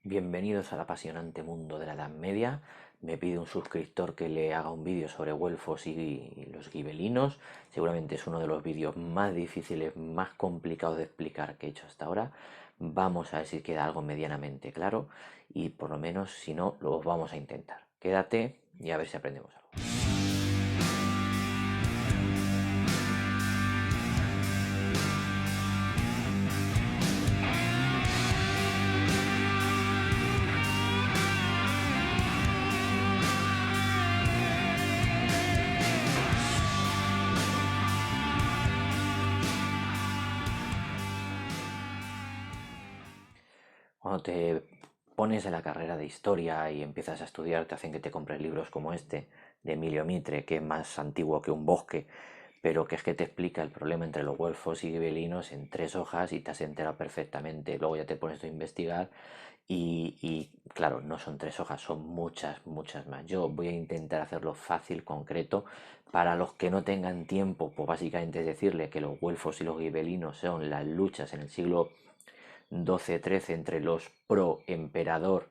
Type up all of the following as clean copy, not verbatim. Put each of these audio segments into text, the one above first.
Bienvenidos al apasionante mundo de la Edad Media. Me pide un suscriptor que le haga un vídeo sobre güelfos y los gibelinos. Seguramente es uno de los vídeos más difíciles, más complicados de explicar que he hecho hasta ahora. Vamos a ver si queda algo medianamente claro y por lo menos si no, lo vamos a intentar. Quédate y a ver si aprendemos algo. Cuando te pones en la carrera de historia y empiezas a estudiar, te hacen que te compres libros como este, de Emilio Mitre, que es más antiguo que un bosque, pero que es que te explica el problema entre los güelfos y gibelinos en 3 hojas y te has enterado perfectamente. Luego ya te pones tú a investigar claro, no son 3 hojas, son muchas, muchas más. Yo voy a intentar hacerlo fácil, concreto. Para los que no tengan tiempo, pues básicamente es decirle que los güelfos y los gibelinos son las luchas en el siglo 12-13 entre los pro-emperador,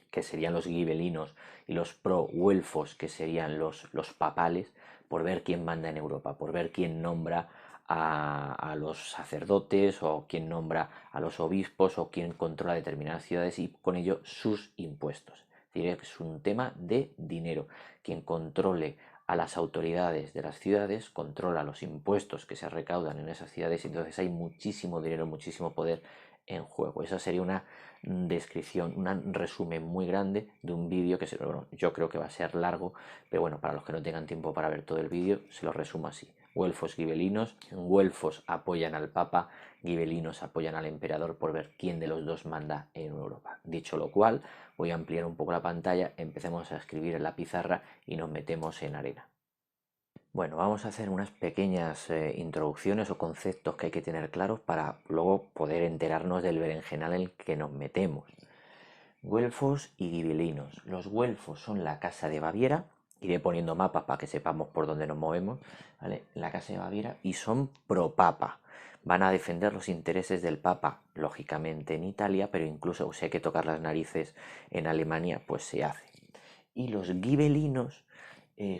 que serían los gibelinos, y los pro-güelfos, que serían los papales, por ver quién manda en Europa, por ver quién nombra a los sacerdotes o quién nombra a los obispos o quién controla determinadas ciudades y con ello sus impuestos. Es decir, es un tema de dinero. Quien controle a las autoridades de las ciudades controla los impuestos que se recaudan en esas ciudades y entonces hay muchísimo dinero, muchísimo poder en juego. Esa sería una descripción, un resumen muy grande de un vídeo que bueno, yo creo que va a ser largo, pero bueno, para los que no tengan tiempo para ver todo el vídeo, se lo resumo así. Güelfos, gibelinos, güelfos apoyan al Papa, gibelinos apoyan al emperador por ver quién de los dos manda en Europa. Dicho lo cual, voy a ampliar un poco la pantalla, empecemos a escribir en la pizarra y nos metemos en arena. Bueno, vamos a hacer unas pequeñas introducciones o conceptos que hay que tener claros para luego poder enterarnos del berenjenal en el que nos metemos. Güelfos y gibelinos. Los güelfos son la casa de Baviera, iré poniendo mapas para que sepamos por dónde nos movemos, ¿vale? La casa de Baviera y son pro papa. Van a defender los intereses del papa, lógicamente en Italia, pero incluso si hay que tocar las narices en Alemania, pues se hace. Y los gibelinos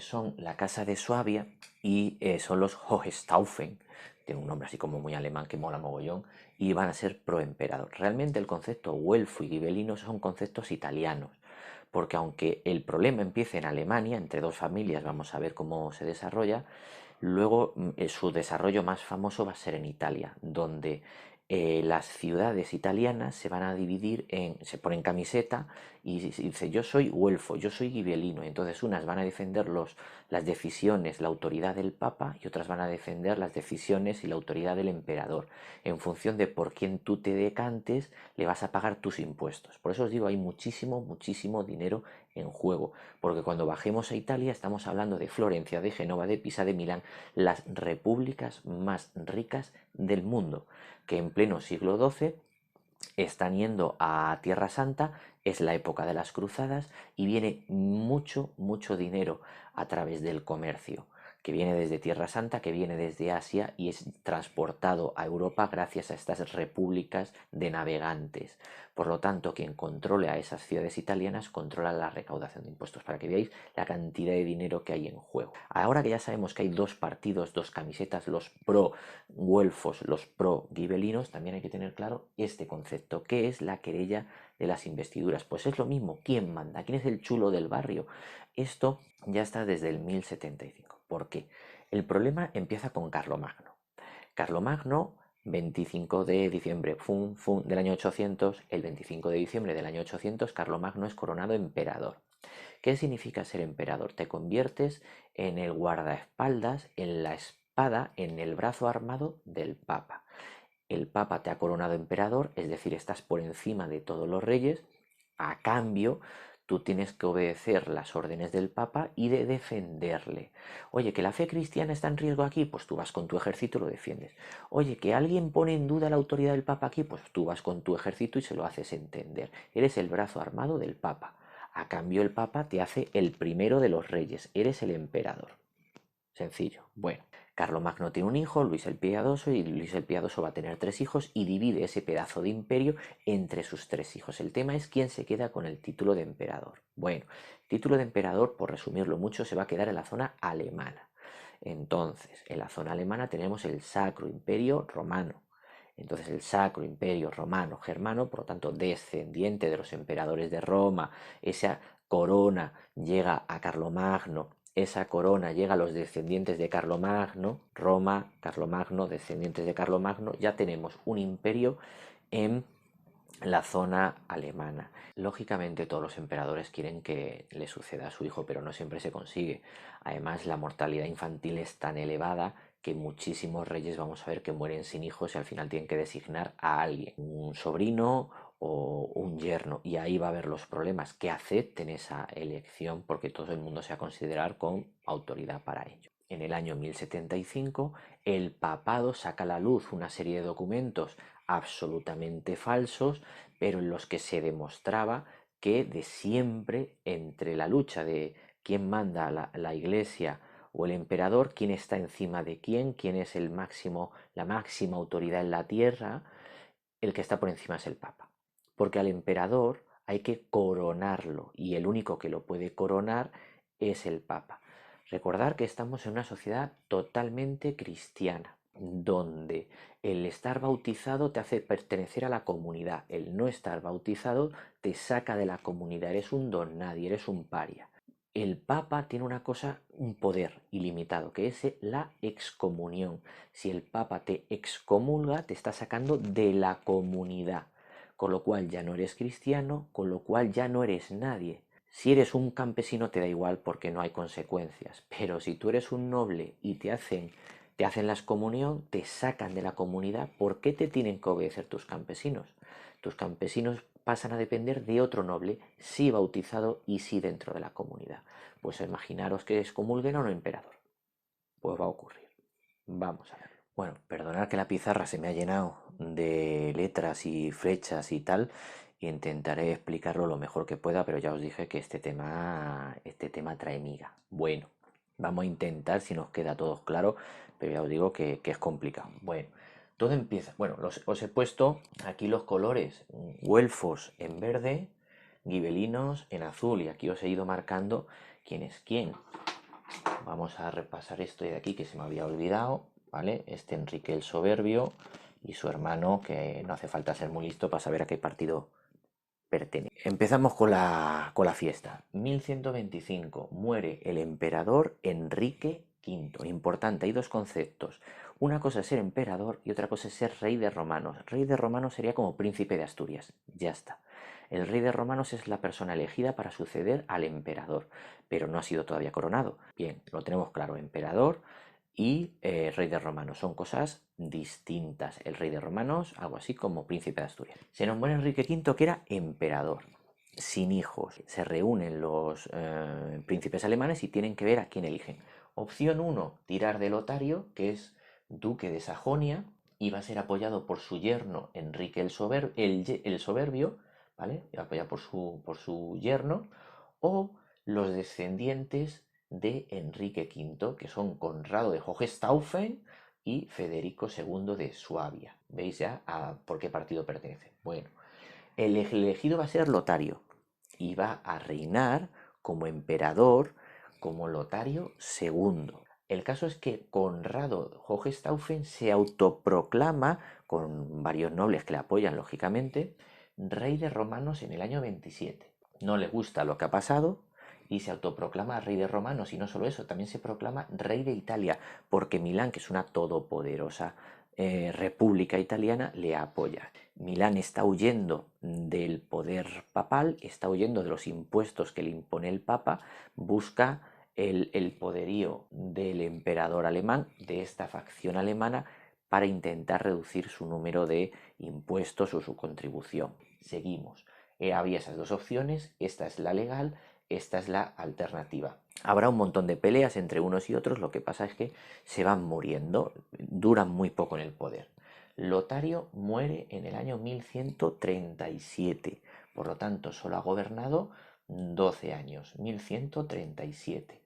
son la casa de Suabia y son los Hohenstaufen, tiene un nombre así como muy alemán que mola mogollón, y van a ser proemperador. Realmente el concepto güelfo y gibelino son conceptos italianos, porque aunque el problema empiece en Alemania, entre dos familias, vamos a ver cómo se desarrolla, luego su desarrollo más famoso va a ser en Italia, donde las ciudades italianas se van a dividir se ponen camiseta y dice yo soy güelfo, yo soy gibelino, entonces unas van a defender las decisiones, la autoridad del Papa y otras van a defender las decisiones y la autoridad del emperador. En función de por quién tú te decantes, le vas a pagar tus impuestos. Por eso os digo, hay muchísimo, muchísimo dinero en juego, porque cuando bajemos a Italia estamos hablando de Florencia, de Génova, de Pisa, de Milán, las repúblicas más ricas del mundo, que en pleno siglo XII están yendo a Tierra Santa, es la época de las cruzadas y viene mucho, mucho dinero a través del comercio, que viene desde Tierra Santa, que viene desde Asia y es transportado a Europa gracias a estas repúblicas de navegantes. Por lo tanto, quien controle a esas ciudades italianas controla la recaudación de impuestos, para que veáis la cantidad de dinero que hay en juego. Ahora que ya sabemos que hay dos partidos, dos camisetas, los pro güelfos, los pro gibelinos, también hay que tener claro este concepto, que es la querella de las investiduras. Pues es lo mismo, ¿quién manda? ¿Quién es el chulo del barrio? Esto ya está desde el 1075. ¿Por qué? El problema empieza con Carlomagno. Carlomagno, 25 de diciembre del año 800, el 25 de diciembre del año 800, Carlomagno es coronado emperador. ¿Qué significa ser emperador? Te conviertes en el guardaespaldas, en la espada, en el brazo armado del Papa. El Papa te ha coronado emperador, es decir, estás por encima de todos los reyes. A cambio, tú tienes que obedecer las órdenes del Papa y de defenderle. Oye, que la fe cristiana está en riesgo aquí, pues tú vas con tu ejército y lo defiendes. Oye, que alguien pone en duda la autoridad del Papa aquí, pues tú vas con tu ejército y se lo haces entender. Eres el brazo armado del Papa. A cambio, el Papa te hace el primero de los reyes, eres el emperador. Sencillo. Bueno, Carlomagno tiene un hijo, Luis el Piadoso, y Luis el Piadoso va a tener 3 hijos y divide ese pedazo de imperio entre sus 3 hijos. El tema es quién se queda con el título de emperador. Bueno, el título de emperador, por resumirlo mucho, se va a quedar en la zona alemana. Entonces, en la zona alemana tenemos el Sacro Imperio Romano. Entonces, el Sacro Imperio Romano Germano, por lo tanto, descendiente de los emperadores de Roma, esa corona llega a Carlomagno, esa corona llega a los descendientes de Carlomagno, Roma, Carlomagno, descendientes de Carlomagno, ya tenemos un imperio en la zona alemana. Lógicamente todos los emperadores quieren que le suceda a su hijo, pero no siempre se consigue. Además, la mortalidad infantil es tan elevada que muchísimos reyes vamos a ver que mueren sin hijos y al final tienen que designar a alguien, un sobrino o un yerno, y ahí va a haber los problemas, que acepten esa elección porque todo el mundo se va a considerar con autoridad para ello. En el año 1075 el papado saca a la luz una serie de documentos absolutamente falsos, pero en los que se demostraba que de siempre, entre la lucha de quién manda la iglesia o el emperador, quién está encima de quién es el máximo, la máxima autoridad en la tierra, el que está por encima es el papa. Porque al emperador hay que coronarlo y el único que lo puede coronar es el papa. Recordar que estamos en una sociedad totalmente cristiana, donde el estar bautizado te hace pertenecer a la comunidad, el no estar bautizado te saca de la comunidad, eres un don nadie, eres un paria. El Papa tiene una cosa, un poder ilimitado, que es la excomunión. Si el Papa te excomulga, te está sacando de la comunidad, con lo cual ya no eres cristiano, con lo cual ya no eres nadie. Si eres un campesino te da igual porque no hay consecuencias, pero si tú eres un noble y te hacen la excomunión, te sacan de la comunidad, ¿por qué te tienen que obedecer tus campesinos? Tus campesinos pasan a depender de otro noble, sí bautizado y sí dentro de la comunidad. Pues imaginaros que excomulguen a un emperador. Pues va a ocurrir. Vamos a ver. Bueno, perdonad que la pizarra se me ha llenado de letras y flechas y tal. Intentaré explicarlo lo mejor que pueda, pero ya os dije que este tema trae miga. Bueno, vamos a intentar si nos queda todo claro, pero ya os digo que es complicado. Bueno, todo empieza. Bueno, os he puesto aquí los colores: güelfos en verde, gibelinos en azul, y aquí os he ido marcando quién es quién. Vamos a repasar esto de aquí que se me había olvidado, ¿vale? Este Enrique el Soberbio y su hermano, que no hace falta ser muy listo para saber a qué partido pertenece. Empezamos con la fiesta. 1125 muere el emperador Enrique V. Importante, hay dos conceptos. Una cosa es ser emperador y otra cosa es ser rey de romanos. Rey de romanos sería como príncipe de Asturias. Ya está. El rey de romanos es la persona elegida para suceder al emperador, pero no ha sido todavía coronado. Bien, lo tenemos claro, emperador y rey de romanos son cosas distintas. El rey de romanos, algo así como príncipe de Asturias. Se nos muere Enrique V, que era emperador, sin hijos. Se reúnen los príncipes alemanes y tienen que ver a quién eligen. Opción 1, tirar de Lotario, que es duque de Sajonia, y va a ser apoyado por su yerno Enrique el Soberbio, ¿vale? Apoyado por su yerno, o los descendientes de Enrique V, que son Conrado de Hohenstaufen y Federico II de Suabia. ¿Veis ya por qué partido pertenece? Bueno, el elegido va a ser Lotario y va a reinar como emperador, como Lotario II. El caso es que Conrado Hohenstaufen se autoproclama, con varios nobles que le apoyan lógicamente, rey de romanos en el año 27. No le gusta lo que ha pasado y se autoproclama rey de romanos, y no solo eso, también se proclama rey de Italia, porque Milán, que es una todopoderosa república italiana, le apoya. Milán está huyendo del poder papal, está huyendo de los impuestos que le impone el papa, busca el poderío del emperador alemán, de esta facción alemana, para intentar reducir su número de impuestos o su contribución. Seguimos. Había esas dos opciones, esta es la legal, esta es la alternativa. Habrá un montón de peleas entre unos y otros, lo que pasa es que se van muriendo, duran muy poco en el poder. Lotario muere en el año 1137, por lo tanto solo ha gobernado 12 años, 1137.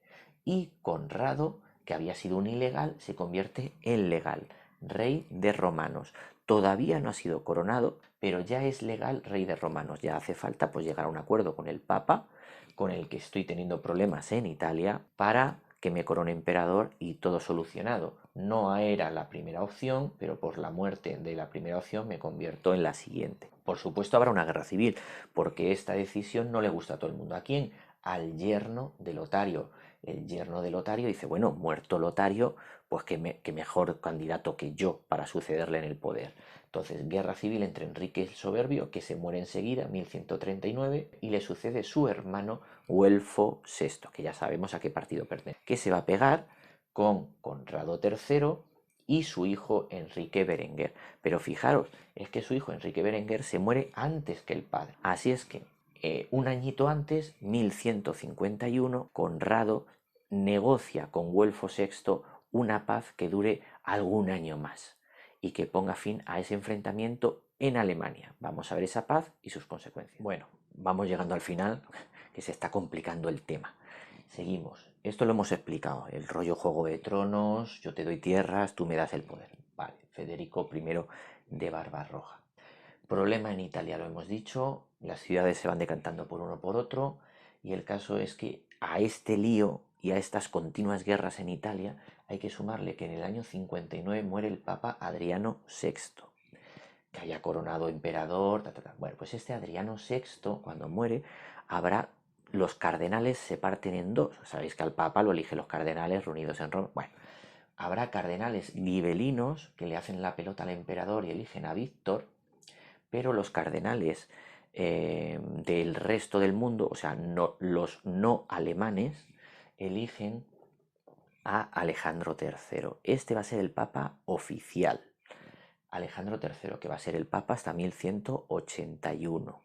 Y Conrado que había sido un ilegal, se convierte en legal, rey de romanos. Todavía no ha sido coronado, pero ya es legal rey de romanos. Ya hace falta pues llegar a un acuerdo con el Papa, con el que estoy teniendo problemas en Italia, para que me corone emperador y todo solucionado. No era la primera opción, pero por la muerte de la primera opción me convierto en la siguiente. Por supuesto habrá una guerra civil, porque esta decisión no le gusta a todo el mundo. ¿A quién? Al yerno de Lotario. El yerno de Lotario dice, bueno, muerto Lotario, pues que mejor candidato que yo para sucederle en el poder. Entonces, guerra civil entre Enrique el Soberbio, que se muere enseguida, 1139, y le sucede su hermano Güelfo VI, que ya sabemos a qué partido pertenece, que se va a pegar con Conrado III y su hijo Enrique Berenguer. Pero fijaros, es que su hijo Enrique Berenguer se muere antes que el padre. Así es que un añito antes, 1151, Conrado negocia con Güelfo VI una paz que dure algún año más y que ponga fin a ese enfrentamiento en Alemania. Vamos a ver esa paz y sus consecuencias. Bueno, vamos llegando al final, que se está complicando el tema. Seguimos. Esto lo hemos explicado. El rollo Juego de Tronos, yo te doy tierras, tú me das el poder. Vale, Federico I de Barbarroja. Problema en Italia, lo hemos dicho, las ciudades se van decantando por uno por otro y el caso es que a este lío y a estas continuas guerras en Italia hay que sumarle que en el año 59 muere el Papa Adriano VI, que había coronado emperador. Bueno, pues este Adriano VI, cuando muere, habrá los cardenales se parten en dos. Sabéis que al Papa lo eligen los cardenales reunidos en Roma. Bueno, habrá cardenales gibelinos que le hacen la pelota al emperador y eligen a Víctor, pero los cardenales del resto del mundo, o sea, no, los no alemanes, eligen a Alejandro III. Este va a ser el papa oficial. Alejandro III, que va a ser el papa hasta 1181.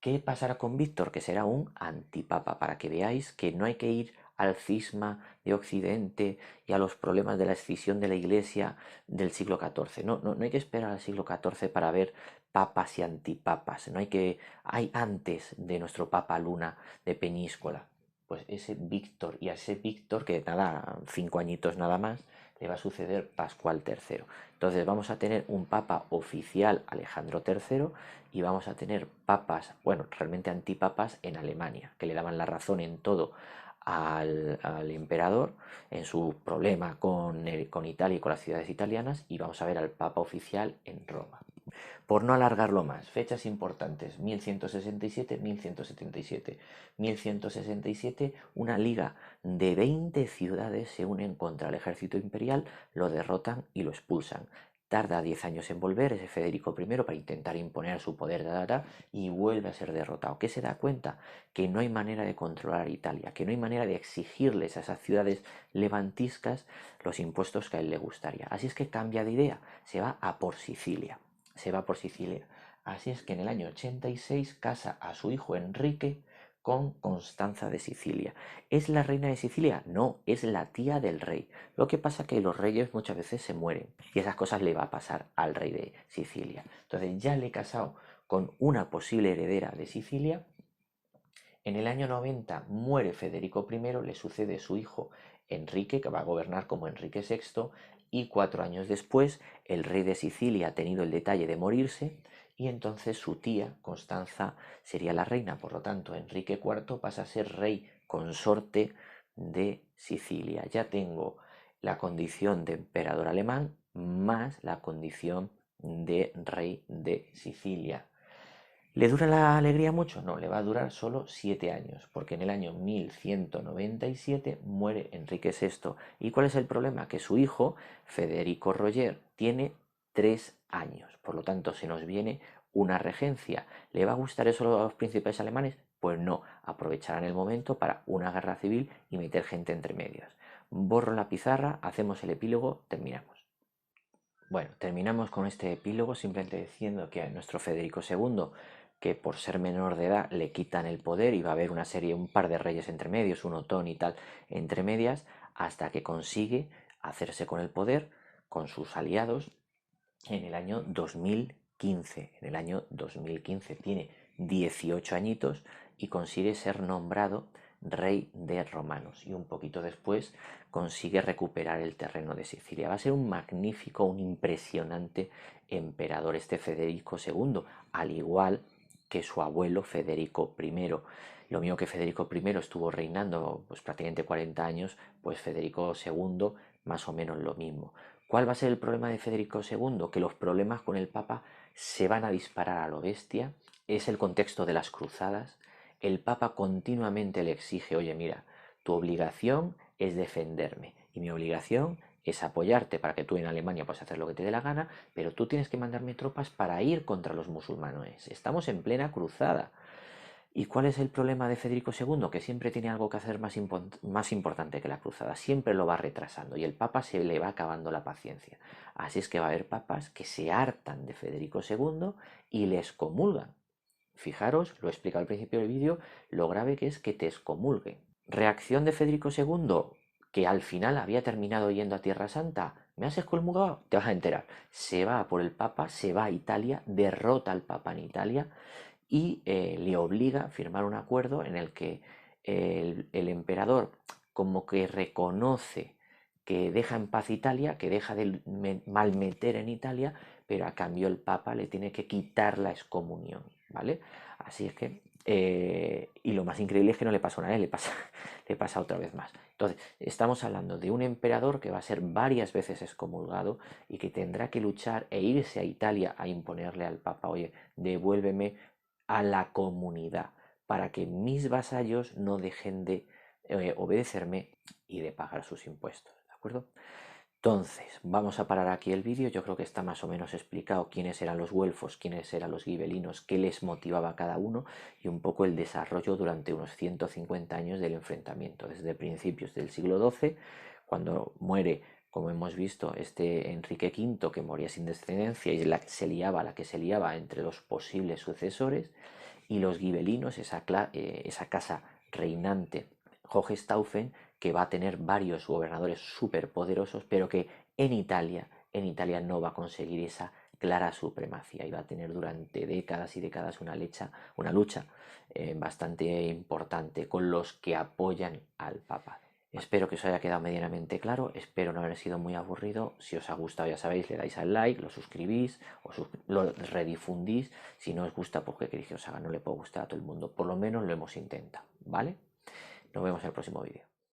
¿Qué pasará con Víctor? Que será un antipapa, para que veáis que no hay que ir al cisma de Occidente y a los problemas de la escisión de la Iglesia del siglo XIV. No hay que esperar al siglo XIV para ver papas y antipapas. Hay antes de nuestro Papa Luna de Peñíscola. Pues ese Víctor, y a ese Víctor, que nada, 5 añitos nada más, le va a suceder Pascual III. Entonces vamos a tener un papa oficial, Alejandro III, y vamos a tener papas, bueno, realmente antipapas en Alemania, que le daban la razón en todo al emperador, en su problema con Italia y con las ciudades italianas, y vamos a ver al papa oficial en Roma. Por no alargarlo más, fechas importantes, 1167, 1177. 1167, una liga de 20 ciudades se unen contra el ejército imperial, lo derrotan y lo expulsan. Tarda 10 años en volver ese Federico I para intentar imponer su poder y vuelve a ser derrotado. ¿Qué se da cuenta? Que no hay manera de controlar Italia, que no hay manera de exigirles a esas ciudades levantiscas los impuestos que a él le gustaría. Así es que cambia de idea, se va a por Sicilia. Así es que en el año 86 casa a su hijo Enrique con Constanza de Sicilia. ¿Es la reina de Sicilia? No, es la tía del rey. Lo que pasa es que los reyes muchas veces se mueren y esas cosas le va a pasar al rey de Sicilia. Entonces ya le he casado con una posible heredera de Sicilia. En el año 90 muere Federico I, le sucede su hijo Enrique, que va a gobernar como Enrique VI, y 4 años después el rey de Sicilia ha tenido el detalle de morirse y entonces su tía, Constanza, sería la reina. Por lo tanto, Enrique IV pasa a ser rey consorte de Sicilia. Ya tengo la condición de emperador alemán más la condición de rey de Sicilia. ¿Le dura la alegría mucho? No, le va a durar solo 7 años, porque en el año 1197 muere Enrique VI. ¿Y cuál es el problema? Que su hijo, Federico Roger, tiene 3 años. Por lo tanto, se nos viene una regencia. ¿Le va a gustar eso a los príncipes alemanes? Pues no, aprovecharán el momento para una guerra civil y meter gente entre medias. Borro la pizarra, hacemos el epílogo, terminamos. Bueno, terminamos con este epílogo simplemente diciendo que a nuestro Federico II, que por ser menor de edad le quitan el poder y va a haber un par de reyes entre medios, un Otón y tal entre medias, hasta que consigue hacerse con el poder con sus aliados en el año 2015. En el año 2015 tiene 18 añitos y consigue ser nombrado rey de romanos, y un poquito después consigue recuperar el terreno de Sicilia. Va a ser un magnífico, un impresionante emperador este Federico II, al igual que su abuelo Federico I. Lo mismo que Federico I estuvo reinando pues prácticamente 40 años, pues Federico II más o menos lo mismo. ¿Cuál va a ser el problema de Federico II? Que los problemas con el Papa se van a disparar a lo bestia. Es el contexto de las cruzadas. El Papa continuamente le exige, oye, mira, tu obligación es defenderme y mi obligación es apoyarte para que tú en Alemania puedas hacer lo que te dé la gana, pero tú tienes que mandarme tropas para ir contra los musulmanes. Estamos en plena cruzada. ¿Y cuál es el problema de Federico II? Que siempre tiene algo que hacer más importante que la cruzada. Siempre lo va retrasando y el Papa se le va acabando la paciencia. Así es que va a haber papas que se hartan de Federico II y le excomulgan. Fijaros, lo he explicado al principio del vídeo, lo grave que es que te excomulguen. Reacción de Federico II, que al final había terminado yendo a Tierra Santa. ¿Me has excomulgado? Te vas a enterar. Se va por el Papa, se va a Italia, derrota al Papa en Italia y le obliga a firmar un acuerdo en el que el emperador como que reconoce que deja en paz Italia, que deja de malmeter en Italia, pero a cambio el Papa le tiene que quitar la excomunión, ¿vale? Así es que, y lo más increíble es que no le pasa una vez, le pasa otra vez más. Entonces, estamos hablando de un emperador que va a ser varias veces excomulgado y que tendrá que luchar e irse a Italia a imponerle al Papa, oye, devuélveme a la comunidad para que mis vasallos no dejen de obedecerme y de pagar sus impuestos, ¿de acuerdo? Entonces, vamos a parar aquí el vídeo. Yo creo que está más o menos explicado quiénes eran los güelfos, quiénes eran los gibelinos, qué les motivaba a cada uno y un poco el desarrollo durante unos 150 años del enfrentamiento, desde principios del siglo XII, cuando muere, como hemos visto, este Enrique V, que moría sin descendencia y la que se liaba entre los posibles sucesores, y los gibelinos, esa casa reinante Hohenstaufen, que va a tener varios gobernadores superpoderosos, pero que en Italia no va a conseguir esa clara supremacía y va a tener durante décadas y décadas una lucha bastante importante con los que apoyan al Papa. Espero que os haya quedado medianamente claro, espero no haber sido muy aburrido. Si os ha gustado, ya sabéis, le dais al like, lo suscribís, lo redifundís. Si no os gusta, pues qué queréis que os haga, no le puedo gustar a todo el mundo. Por lo menos lo hemos intentado, ¿vale? Nos vemos en el próximo vídeo.